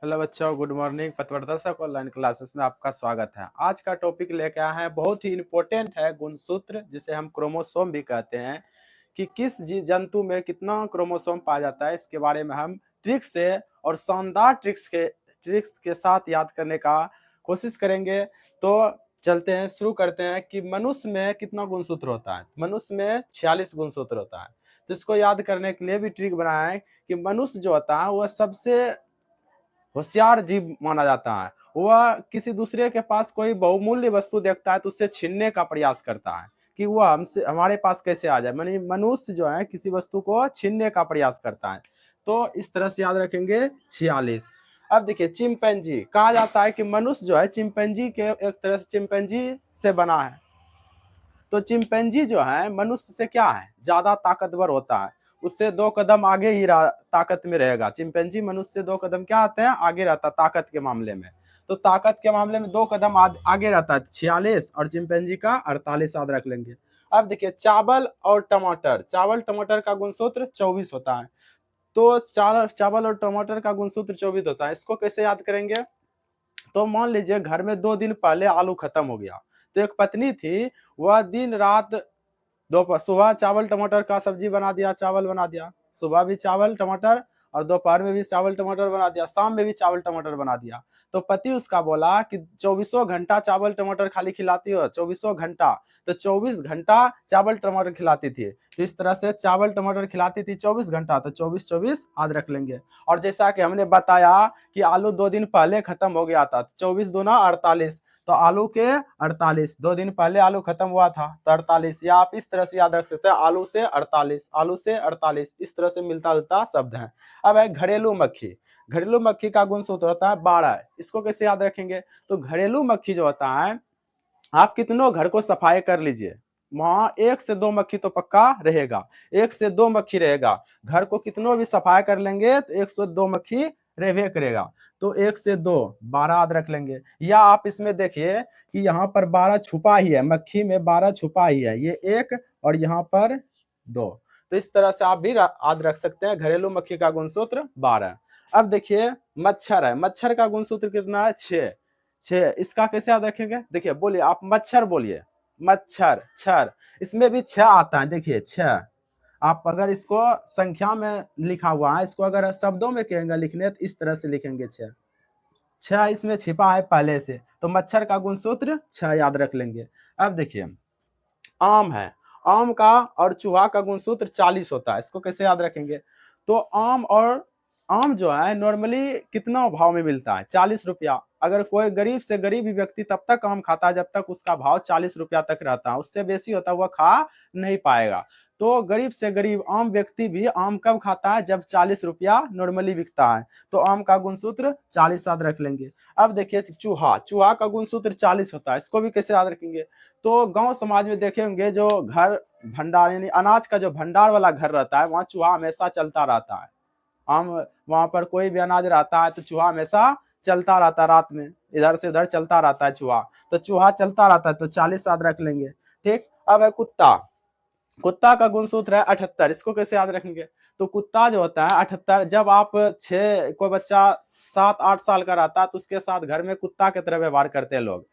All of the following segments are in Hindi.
हेलो बच्चों, गुड मॉर्निंग। पथवर्धक ऑनलाइन क्लासेस में आपका स्वागत है। आज का टॉपिक लेके आए हैं, बहुत ही इंपॉर्टेंट है, गुणसूत्र, जिसे हम क्रोमोसोम भी कहते हैं, कि किस जंतु में कितना क्रोमोसोम पाया जाता है। इसके बारे में हम ट्रिक्स से और शानदार ट्रिक्स के साथ याद करने का कोशिश करेंगे। तो चलते हैं, शुरू करते हैं कि मनुष्य में कितना गुणसूत्र होता है। मनुष्य में 46 गुणसूत्र होता है। तो इसको याद करने के लिए भी ट्रिक बनाया है कि मनुष्य जो होता है वह सबसे होशियार जीव माना जाता है। वह किसी दूसरे के पास कोई बहुमूल्य वस्तु देखता है तो उससे छीनने का प्रयास करता है कि वह हमसे हमारे पास कैसे आ जाए। मानी मनुष्य जो है किसी वस्तु को छीनने का प्रयास करता है। तो इस तरह से याद रखेंगे 46। अब देखिए, चिंपैंजी कहा जाता है कि मनुष्य जो है चिंपैंजी के एक तरह से चिंपैंजी से बना है। तो चिंपैंजी जो है मनुष्य से क्या है, ज्यादा ताकतवर होता है। उससे 2 कदम आगे ही ताकत में रहेगा। चिंपैंजी मनुष्य से 2 कदम क्या आते हैं, आगे रहता है ताकत के मामले में। तो ताकत के मामले में 2 कदम आगे रहता है 46, और चिंपैंजी का 48 याद रख लेंगे। अब देखिए, चावल और टमाटर, चावल टमाटर का गुणसूत्र 24 होता है। तो चावल और टमाटर का गुणसूत्र 24 होता है। इसको कैसे याद करेंगे? तो मान लीजिए घर में 2 दिन पहले आलू खत्म हो गया। तो एक पत्नी थी, वह दिन रात दोपहर सुबह चावल टमाटर का सब्जी बना दिया, चावल बना दिया। सुबह भी चावल टमाटर, और दोपहर में भी चावल टमाटर बना दिया, शाम में भी चावल टमाटर बना दिया। तो पति उसका बोला कि 24 घंटा चावल टमाटर खाली खिलाती हो, 24 घंटा। तो 24 घंटा चावल टमाटर खिलाती थी। तो इस तरह से चावल टमाटर खिलाती थी 24 घंटा, तो 24 याद रख लेंगे। और जैसा कि हमने बताया कि आलू 2 दिन पहले खत्म हो गया था, 24 दूना 48। तो आलू के 48, 2 दिन पहले आलू खत्म हुआ था तो 48, या आप इस तरह से याद रख सकते हैं, आलू से 48, आलू से 48, इस तरह से मिलता जुलता शब्द है। अब है घरेलू मक्खी। घरेलू मक्खी का गुणसूत्र होता है 12। इसको कैसे याद रखेंगे? तो घरेलू मक्खी जो होता है, आप कितनों घर को सफाई कर लीजिए, वहां 1 से 2 मक्खी तो पक्का रहेगा। 1 से 2 मक्खी रहेगा। घर को कितनों भी सफाई कर लेंगे तो 1 से 2 मक्खी रहबे करेगा। तो 1 से 2 12 याद रख लेंगे। या आप इसमें देखिए कि यहाँ पर 12 छुपा ही है, मक्खी में 12 छुपा ही है, ये 1 और यहाँ पर 2। तो इस तरह से आप भी याद रख सकते हैं, घरेलू मक्खी का गुणसूत्र 12। अब देखिए, मच्छर है। मच्छर का गुणसूत्र कितना है? 6। 6, इसका कैसे याद रखेंगे? देखिए, बोलिए आप, मच्छर बोलिए, मच्छर छर, इसमें भी 6 आता है। देखिए 6, आप अगर इसको संख्या में लिखा हुआ है, इसको अगर शब्दों में कहेंगे लिखने तो इस तरह से लिखेंगे 6। 6 इसमें छिपा है पहले से, तो मच्छर का गुणसूत्र 6 याद रख लेंगे। अब देखिए, आम है। आम का और चूहा का गुणसूत्र 40 होता है। इसको कैसे याद रखेंगे? तो आम जो है नॉर्मली कितना भाव में मिलता है? 40 रुपया। अगर कोई गरीब से गरीब व्यक्ति तब तक आम खाता है जब तक उसका भाव 40 रुपया तक रहता है, उससे बेसी होता है वह खा नहीं पाएगा। तो गरीब से गरीब आम व्यक्ति भी आम कब खाता है? जब 40 रुपया नॉर्मली बिकता है। तो आम का गुणसूत्र 40 याद रख लेंगे। अब देखिए, चूहा, चूहा का गुणसूत्र 40 होता है। इसको भी कैसे याद रखेंगे? तो गांव समाज में देखेंगे, जो घर भंडार यानी अनाज का जो भंडार वाला घर रहता है, वहां चूहा हमेशा चलता रहता है। हम वहां पर कोई भी अनाज रहता है तो चूहा हमेशा चलता रहता है, रात में इधर से उधर चलता रहता है चूहा। तो चूहा चलता रहता है, तो 40 याद रख लेंगे। ठीक। अब है कुत्ता। कुत्ता का गुणसूत्र है 78। इसको कैसे याद रखेंगे? तो कुत्ता जो होता है 78, जब आप कोई बच्चा 7-8 साल का रहता है तो उसके साथ घर में कुत्ता की तरह व्यवहार करते हैं लोग।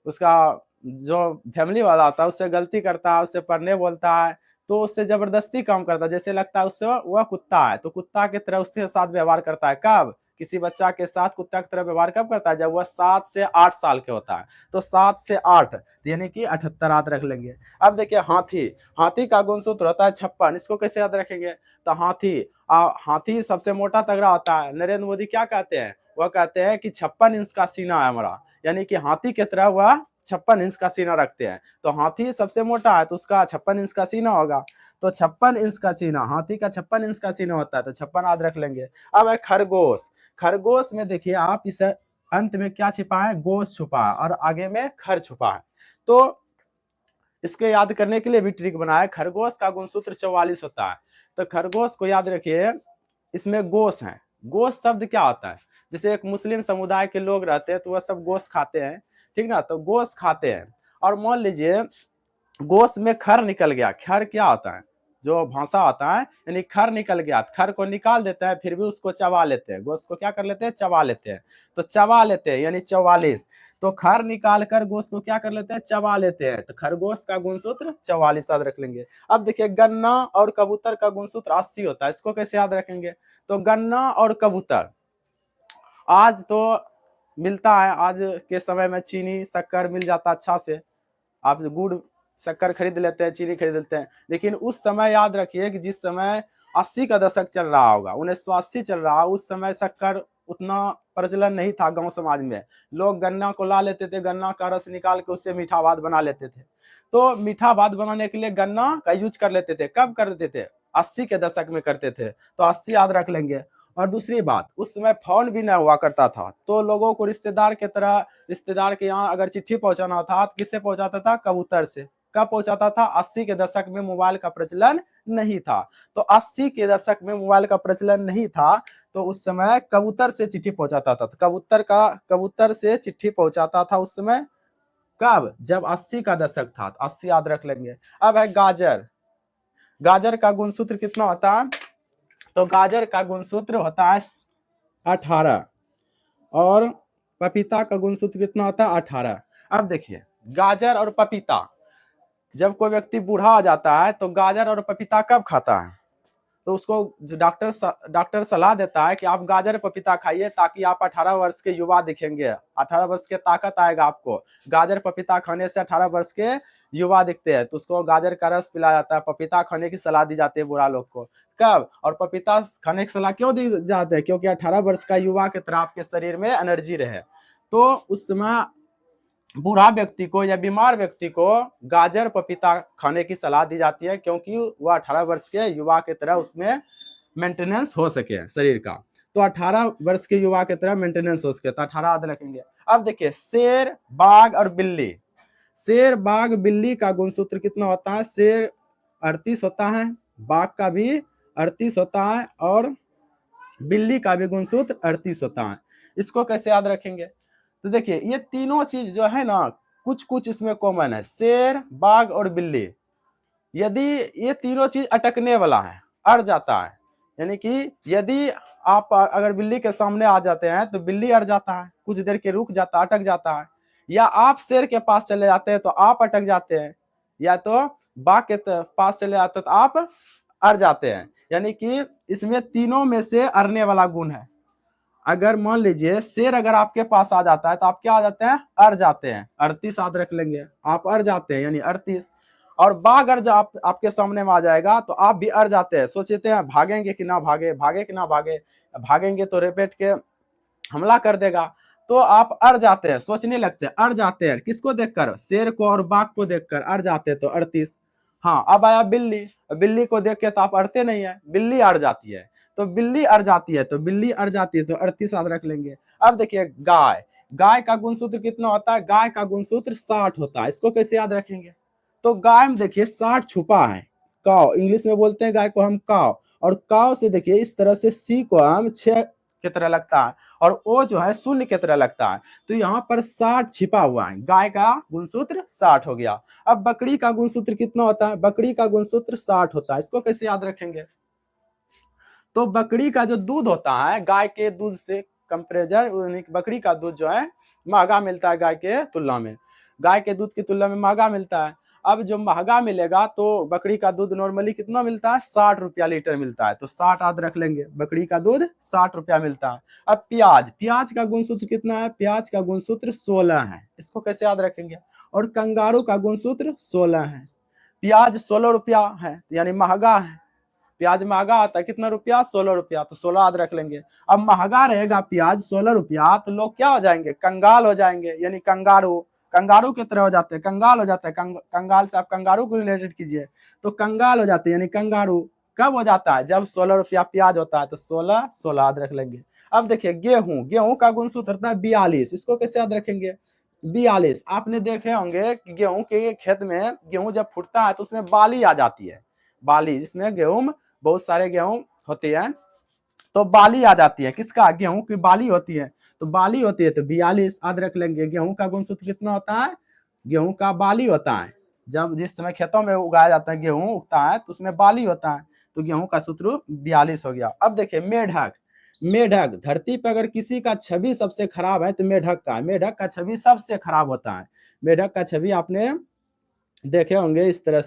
उसका जो फैमिली वाला होता है उससे गलती करता है, उससे पढ़ने बोलता है, तो उससे जबरदस्ती काम करता है, जैसे लगता है उससे वह कुत्ता है, तो कुत्ता की तरह उसके साथ व्यवहार करता है। कब? किसी बच्चा के साथ कुत्ता की तरह व्यवहार कब करता है? जब वह 7 से 8 साल के होता है। तो 7 से 8 यानी कि 78 याद रख लेंगे। अब देखिए, हाथी। हाथी का गुणसूत्र होता है 56। इसको कैसे याद रखेंगे? तो हाथी सबसे मोटा तगड़ा होता है। नरेंद्र मोदी क्या कहते हैं? वह कहते हैं कि 56 इंच का सीना है हमारा, यानी कि हाथी की तरह वह 56 इंच का सीना रखते हैं। तो हाथी सबसे मोटा है तो उसका 56 इंच का सीना होगा। तो 56 इंच का सीना, हाथी का 56 इंच का सीना होता है, तो 56 याद रख लेंगे। अब है खरगोश। खरगोश में देखिए आप, इस अंत में क्या छिपा है? गोश छुपा है, और आगे में खर छुपा है। तो इसको याद करने के लिए भी ट्रिक बनाया है। खरगोश का गुणसूत्र 44 होता है। तो खरगोश को याद रखिए, इसमें गोश है। गोश शब्द क्या होता है? जैसे एक मुस्लिम समुदाय के लोग रहते हैं तो वह सब गोश खाते हैं, ठीक ना? तो गोश खाते हैं, और मान लीजिए गोश में खर निकल गया। खर क्या होता है? जो भाषा होता है, यानी खर निकल गया, खर को निकाल देते हैं, फिर भी उसको चबा लेते हैं, गोश्त को क्या कर लेते हैं, चबा लेते हैं। तो चबा लेते हैं यानी 44। तो खर निकाल कर गोश्त को क्या कर लेते हैं, चबा लेते हैं। तो खरगोश का गुणसूत्र 44 याद रख लेंगे। अब देखिए गन्ना और कबूतर का गुणसूत्र 80 होता है, इसको कैसे याद रखेंगे। तो गन्ना और कबूतर आज तो मिलता है, आज के समय में चीनी शक्कर मिल जाता अच्छा से, आप गुड़ शक्कर खरीद लेते हैं, चीनी खरीद लेते हैं। लेकिन उस समय याद रखिए कि जिस समय 80 का दशक चल रहा होगा, 1980 चल रहा, उस समय शक्कर उतना प्रचलन नहीं था गांव समाज में। लोग गन्ना को ला लेते थे, गन्ना का रस निकाल के उससे मीठा भात बना लेते थे। तो मीठा भात बनाने के लिए गन्ना का यूज कर लेते थे। कब करते थे, 80 के दशक में करते थे। तो 80 याद रख लेंगे। और दूसरी बात, उस समय फोन भी न हुआ करता था, तो लोगों को रिश्तेदार के तरह, रिश्तेदार के यहाँ अगर चिट्ठी पहुंचाना था तो किससे पहुंचाता था, कबूतर से। कब पहुंचाता था, 80 के दशक में मोबाइल का प्रचलन नहीं था। तो 80 के दशक में मोबाइल का प्रचलन नहीं था, तो उस समय कबूतर से चिट्ठी पहुंचाता था। तो कबूतर से चिट्ठी पहुंचाता था उस समय। कब, जब 80 का दशक था। तो 80 याद रख लेंगे। अब है गाजर। गाजर का गुणसूत्र कितना होता है, तो गाजर का गुणसूत्र होता है 18। और पपीता का गुणसूत्र कितना होता है, 18। अब देखिए गाजर और पपीता, जब कोई व्यक्ति बूढ़ा आ जाता है तो गाजर और पपीता कब खाता है, तो उसको जो डॉक्टर सलाह देता है कि आप गाजर पपीता खाइए ताकि आप 18 वर्ष के युवा दिखेंगे, 18 वर्ष के ताकत आएगा आपको। गाजर पपीता खाने से 18 वर्ष के युवा दिखते हैं। तो उसको गाजर का रस पिलाया जाता है, पपीता खाने की सलाह दी जाती है बूढ़ा लोग को। कब, और पपीता खाने की सलाह क्यों दी जाती है, क्योंकि 18 वर्ष का युवा की तरह आपके शरीर में एनर्जी रहे। तो उस समय बूढ़ा व्यक्ति को या बीमार व्यक्ति को गाजर पपीता खाने की सलाह दी जाती है, क्योंकि वह 18 वर्ष के युवा की तरह उसमें मेंटेनेंस हो सके शरीर का। तो 18 वर्ष के युवा की तरह मेंटेनेंस हो सके, तो 18 याद रखेंगे। अब देखिए शेर, बाघ और बिल्ली। शेर, बाघ, बिल्ली का गुणसूत्र कितना होता है, शेर 38 होता है, बाघ का भी 38 होता है, और बिल्ली का भी गुणसूत्र 38 होता है। इसको कैसे याद रखेंगे, तो देखिए ये तीनों चीज जो है ना, कुछ कुछ इसमें कॉमन है, शेर, बाघ और बिल्ली। यदि ये तीनों चीज अटकने वाला है, अड़ जाता है, यानी कि यदि आप अगर बिल्ली के सामने आ जाते हैं तो बिल्ली अड़ जाता है, कुछ देर के रुक जाता, अटक जाता है। या आप शेर के पास चले जाते हैं तो आप अटक जाते हैं, या तो बाघ के पास चले जाते हैं तो आप अड़ जाते हैं। यानी कि इसमें तीनों में से अड़ने वाला गुण है। अगर मान लीजिए शेर अगर आपके पास आ जाता है तो आप क्या आ जाते हैं, अड़ जाते हैं, 38 याद रख लेंगे, आप अड़ जाते हैं यानी 38। और बाघ अगर आपके सामने में आ जाएगा तो आप भी अड़ जाते हैं, सोचते हैं भागेंगे कि ना भागे, भागे कि ना भागे, भागेंगे तो रेपेट के हमला कर देगा, तो आप अड़ जाते हैं, सोचने लगते हैं, अड़ जाते हैं। किसको देखकर, शेर को और बाघ को देखकर अड़ जाते हैं, तो 38। हाँ, अब आया बिल्ली। बिल्ली को देख के तो आप अड़ते नहीं है, बिल्ली अड़ जाती है। तो बिल्ली अड़ जाती है, तो बिल्ली अड़ जाती है, तो 38 याद रख लेंगे। अब देखिए गाय। गाय का गुणसूत्र कितना होता है, गाय का गुणसूत्र 60 होता है। इसको कैसे याद रखेंगे, तो गाय में देखिए 60 छुपा है। काव, इंग्लिश में बोलते हैं गाय को हम काव, और काव से देखिए इस तरह से सी को हम 6 की तरह लगता है, और ओ जो है शून्य की तरह लगता है। तो यहाँ पर 60 छिपा हुआ है, गाय का गुणसूत्र 60 हो गया। अब बकरी का गुणसूत्र कितना होता है, बकरी का गुणसूत्र 60 होता है। इसको कैसे याद रखेंगे, तो बकरी का जो दूध होता है, गाय के दूध से कंपेरिजन बकरी का दूध जो है महंगा मिलता है गाय के तुलना में, गाय के दूध की तुलना में महंगा मिलता है। अब जो महंगा मिलेगा तो बकरी का दूध नॉर्मली कितना मिलता है, 60 रुपया लीटर मिलता है। तो 60 याद रख लेंगे, बकरी का दूध 60 रुपया मिलता है। अब प्याज, प्याज का गुणसूत्र कितना है, प्याज का गुणसूत्र 16 है। इसको कैसे याद रखेंगे, और कंगारू का गुणसूत्र 16 है। प्याज 16 रुपया है, यानी महंगा है। प्याज महंगा आता है, कितना रुपया, 16 रुपया, तो 16 याद रख लेंगे। अब महंगा रहेगा प्याज 16 रुपया, तो लोग क्या हो जाएंगे, कंगाल हो जाएंगे, यानी कंगारू, कंगारू की तरह हो जाते हैं, कंगाल हो जाते हैं। कंगाल से आप कंगारू को रिलेटेड कीजिए, तो कंगाल हो जाते हैं यानी कंगारू। कब हो जाता है, जब 16 रुपया प्याज होता है, तो 16 16 याद रख लेंगे। अब देखिए गेहूं, गेहूं का गुणसूत्र होता है 42। इसको कैसे याद रखेंगे, 42। आपने देखे होंगे कि गेहूं के खेत में गेहूं जब फूटता है तो उसमें बाली आ जाती है, बाली, जिसमें गेहूं, बहुत सारे गेहूं होते हैं, तो बाली आ जाती है, किसका, गेहूं की बाली होती है, तो बाली होती है, तो 42 याद रख लेंगे। गेहूं का गुणसूत्र कितना होता है, गेहूं का बाली होता है जब जिस समय खेतों में उगाया जाता है, गेहूं उगता है तो उसमें बाली होता है, तो गेहूं का सूत्र 42 हो गया। अब देखिए मेढक, मेढक धरती पर अगर किसी का छवि सबसे खराब है तो मेढक का, मेढक का छवि सबसे खराब होता है। मेढक का छवि आपने देखे होंगे, इस तरह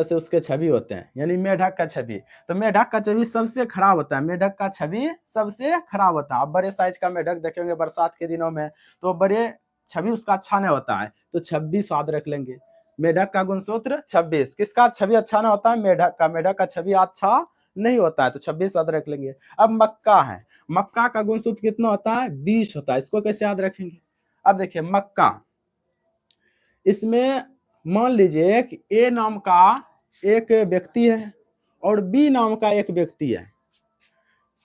से उसके छवि होते हैं, यानी मेढक का छवि। तो मेढक का छवि सबसे खराब होता है, मेढक का छवि सबसे खराब होता है। आप बड़े साइज का मेढक देखेंगे बरसात के दिनों में, तो बड़े छवि उसका अच्छा नहीं होता है, तो 26 याद रख लेंगे। मेढक का गुणसूत्र 26। किसका छवि अच्छा ना होता है? मेढक का। मेढक का छवि अच्छा नहीं होता है, तो 26 याद रख लेंगे। अब मक्का है, मक्का का गुणसूत्र कितना होता है? 20 होता है। इसको कैसे याद रखेंगे? अब देखिए मक्का, इसमें मान लीजिए कि ए नाम का एक व्यक्ति है और बी नाम का एक व्यक्ति है।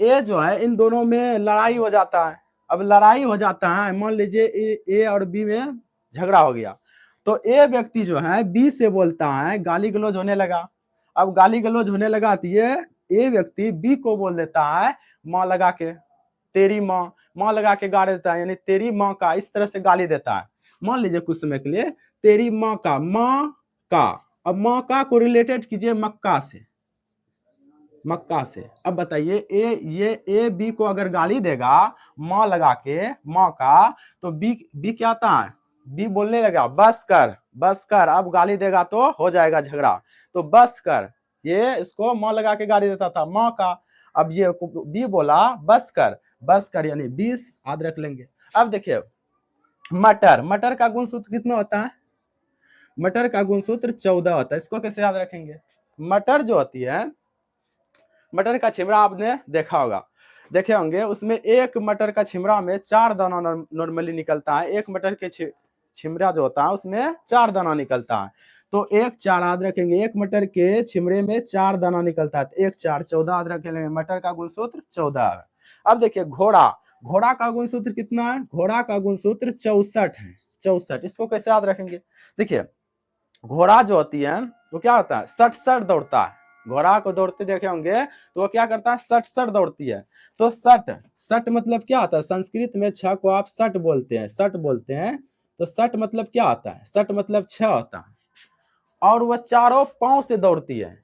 ए जो है, इन दोनों में लड़ाई हो जाता है। अब लड़ाई हो जाता है, मान लीजिए ए और बी में झगड़ा हो गया, तो ए व्यक्ति जो है बी से बोलता है, गाली गलौज होने लगा। अब गाली गलौज होने लगा तो ये ए व्यक्ति बी को बोल देता है माँ लगा के, तेरी माँ, माँ लगा के गाली देता है, यानी तेरी माँ का, इस तरह से गाली देता है। मान लीजिए कुछ समय के लिए तेरी माँ का, माँ का। अब माँ का को रिलेटेड कीजिए मक्का से, मक्का से। अब बताइए ये ए बी को अगर गाली देगा माँ लगा के, माँ का, तो बी क्या आता है? बी बोलने लगा बस कर, बस कर। अब गाली देगा तो हो जाएगा झगड़ा, तो बस कर। ये इसको माँ लगा के गाली देता था, माँ का। अब ये बी बोला बस कर, बस कर, यानी 20 याद रख लेंगे। अब देखिए मटर, मटर का गुणसूत्र कितना होता है? मटर का गुणसूत्र 14 होता है। इसको कैसे याद रखेंगे? मटर जो होती है, मटर का छिमरा आपने देखा होगा, देखे होंगे, उसमें एक मटर का छिमरा में 4 दाना नॉर्मली निकलता है। एक मटर के छिमरा जो होता है उसमें 4 दाना निकलता है, तो 1 4 याद रखेंगे। एक मटर के छिमरे में 4 दाना निकलता है, तो 1 4 14 याद रखेंगे। मटर का गुणसूत्र 14 है। अब देखिए घोड़ा, घोड़ा का गुणसूत्र कितना है? घोड़ा का गुणसूत्र 64 है, 64। इसको कैसे याद रखेंगे? देखिए घोड़ा जो होती है वो क्या होता है? सट सट दौड़ता है। घोड़ा को दौड़ते देखे होंगे तो वो क्या करता है? सट सट दौड़ती है। तो सट, सट मतलब क्या आता है? संस्कृत में 6 को आप सट बोलते हैं, सट बोलते हैं। तो सट मतलब क्या आता है? सट मतलब 6 होता है, और वह चारों पांव से दौड़ती है।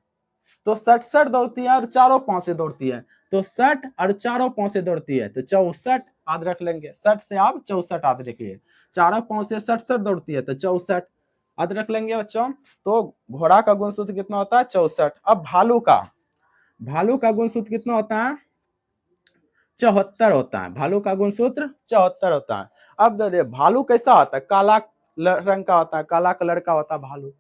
तो सट सट दौड़ती है और चारों पांव से दौड़ती है, तो सट और चारों पांव से दौड़ती है, तो 64 याद रख लेंगे। सट से आप 64 याद रखिए। चारों पांव से सट सट दौड़ती है तो 64 याद रख लेंगे बच्चों। तो घोड़ा का गुणसूत्र कितना होता है? 64। अब भालू का, भालू का गुणसूत्र कितना होता है? 74 होता है। भालू का गुणसूत्र 74 होता है। अब देखिए भालू कैसा होता है? काला रंग का होता है, काला कलर का होता है भालू।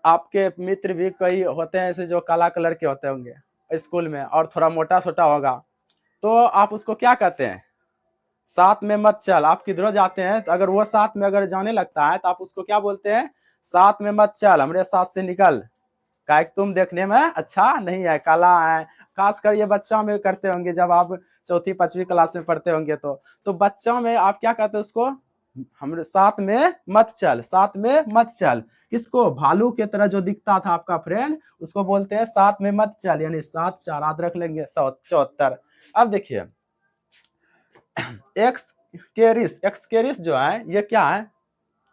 आपके मित्र भी कई होते हैं ऐसे जो काला कलर के होते होंगे स्कूल में, और थोड़ा मोटा सोटा होगा, तो आप उसको क्या कहते हैं? साथ में मत चल। आप किधरों जाते हैं तो अगर वो साथ में अगर जाने लगता है तो आप उसको क्या बोलते हैं? साथ में मत चल, हमरे साथ से निकल, काहे कि तुम देखने में अच्छा नहीं है, काला है। खासकर ये बच्चा में करते होंगे, जब आप चौथी 5वीं क्लास में पढ़ते होंगे तो बच्चों में आप क्या कहते हैं उसको? हमरे साथ में मत चल, साथ में मत चल। किसको? भालू के तरह जो दिखता था आपका फ्रेंड, उसको बोलते हैं साथ में मत चल, यानी 7 4 याद रख लेंगे, 74। अब देखिए एक्सकेरिस, एक्सकेरिस जो है ये क्या है?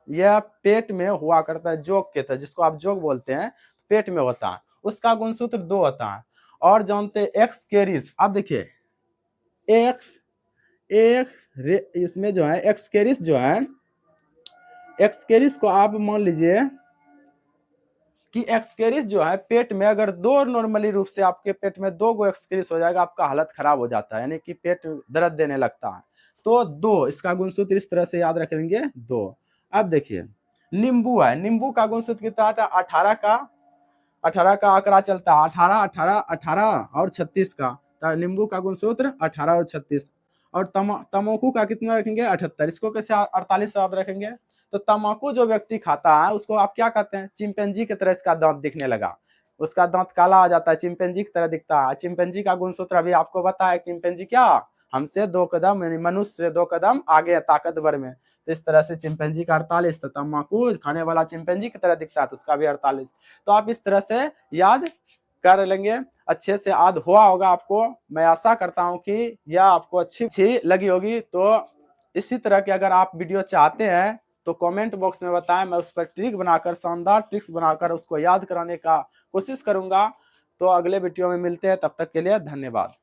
यह पेट में हुआ करता है, जोक के तरह, जिसको आप जोक बोलते हैं, पेट में होता है। उसका गुणसूत्र 2 होता है। और जानते हैं एक्सकेरिस, अब देखिए एक्स इसमें जो है एक्सकेरिस जो है, एक्सकेरिस को आप मान लीजिए कि एक्सकेरिस जो है पेट में अगर 2 नॉर्मली रूप से आपके पेट में 2 गो एक्सकेरिस हो जाएगा, आपका हालत खराब हो जाता है, यानी कि पेट दर्द देने लगता है। तो 2 इसका गुणसूत्र इस तरह से याद रखेंगे, 2। अब देखिए नींबू है, नींबू का गुणसूत्र कितना आता है? 18 का, 18 का आंकड़ा चलता है, 18 18 18 और 36 का, तो नींबू का गुणसूत्र 18 और 36। और तम्बाकू का कितना रखेंगे? 78। इसको कैसे 48 याद रखेंगे? तो तम्बाकू जो व्यक्ति खाता है उसको आप क्या कहते हैं? चिंपैंजी की तरह इसका दांत दिखने लगा, उसका दांत काला हो जाता है, चिंपैंजी की तरह दिखता है। चिंपैंजी का गुणसूत्र अभी आपको बताया, चिंपैंजी क्या? हमसे 2 कदम, यानी मनुष्य से 2 कदम आगे है ताकतवर में। तो इस तरह से चिंपैंजी का 48, तो तम्बाकू खाने वाला चिंपैंजी की तरह दिखता है तो उसका भी 48। तो आप इस तरह से याद कर लेंगे, अच्छे से याद हुआ होगा आपको। मैं आशा करता हूं कि यह आपको अच्छी लगी होगी। तो इसी तरह के अगर आप वीडियो चाहते हैं तो कमेंट बॉक्स में बताएं, मैं उस पर ट्रिक बनाकर, शानदार ट्रिक्स बनाकर उसको याद कराने का कोशिश करूंगा। तो अगले वीडियो में मिलते हैं, तब तक के लिए धन्यवाद।